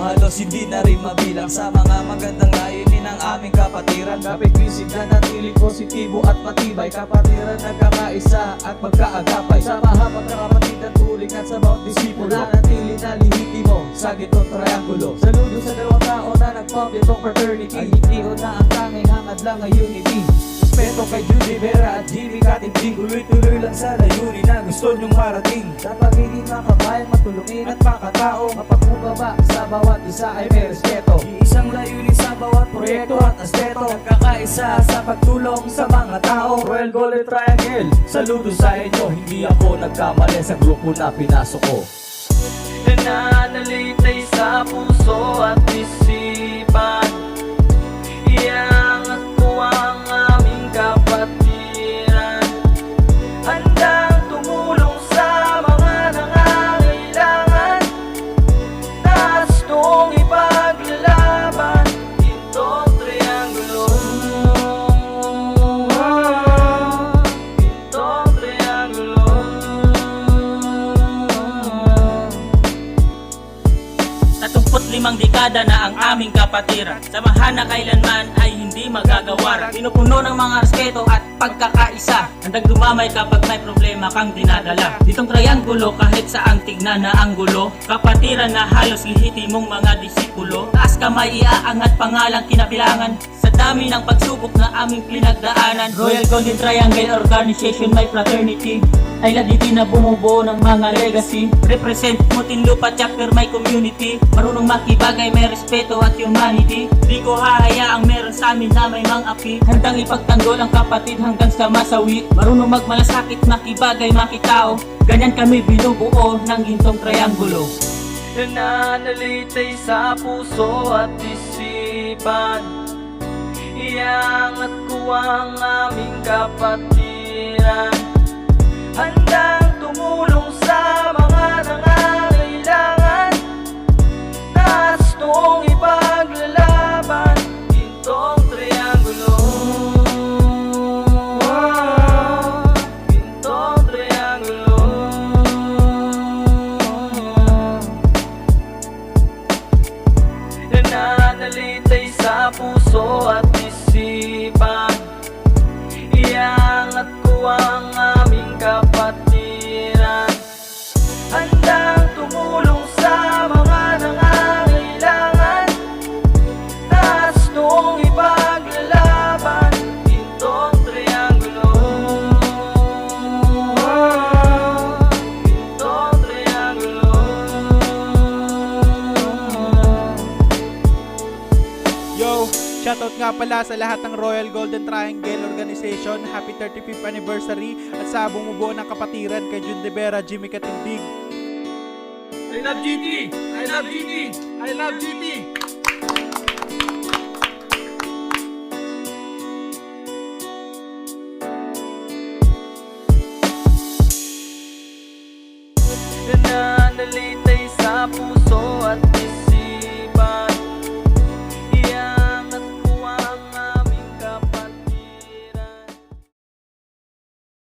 halos hindi na rin mabilang sa mga magandang layunin ng aming kapatiran. Kapit bisig na natiling positibo at matibay, kapatiran nagkakaisa at magkaagapay. Sa mahabang kapatid at turing at sa bawat disipulo, nanatili na lihitimo sa gitong triangulo. Saludo sa dalawang tao na nag-pump itong fraternity, ay hindi na ang tanging hangad lang ay unity. Respeto kay Judy Vera at Jimmy Katinting, tuloy-tuloy lang sa layunin na gusto nyong marating. Sa pagiging makabayan, matulungin at makatao, mapagmubaba sa bawat isa ay may respeto. Isang layunin sa bawat proyekto at aspeto, nagkakaisa sa pagtulong sa mga tao. Royal Golden Triangle, saludo sa inyo. Hindi ako nagkamali sa grupo na pinasok ko. Nananalitay sa puso at isipan, iangat ko ang aming kapatiran, handang tumulong sa mga nangangailangan, nastong ipaglalaban itong triangulo, itong triangulo. 35 dekada na ang aming kapatiran, samahan na kailanman ay hindi magagawaran. Pinupuno ng mga respeto at pagkakaisa, handang dumamay kapag may problema kang dinadala. Ditong triangulo kahit saang tignan na anggulo, kapatiran na halos lehitimong mga disipulo. Taas kamay iaangat pangalang kinabilangan, sa dami ng pagsubok na aming pinagdaanan. Royal Golden Triangle Organization, my fraternity, ay laditi na bumubuo ng mga legacy. Represent Muntinlupa chapter, my community, marunong makibagay, may respeto at humanity. Di ko hahayaang meron sa amin na may mang-api, handang ipagtanggol ang kapatid hanggang sa masawi. Marunong magmalasakit, makibagay, makitao, ganyan kami binubuo ng gintong triangulo. Nananalitay sa puso at isipan, iangat ko ang aming kapatiran, handang tumulong sa mga nangangailangan, nastong ipaglalaban itong triangulo, itong triangulo. Nananalitay sa puso at isipan, iangat ko ang aming kapatiran, handang tumulong sa mga nangangailangan, nastong ipaglalaban itong triangulo, itong triangulo. Yo, shoutout nga pala sa lahat ng Royal Golden Triangle Organization. Happy 35th anniversary at sa bumubuo ng kapatiran kay Judy Vera, Jimmy Katindig. I love GT! I love GT! I love GT! Nananalitay sa puso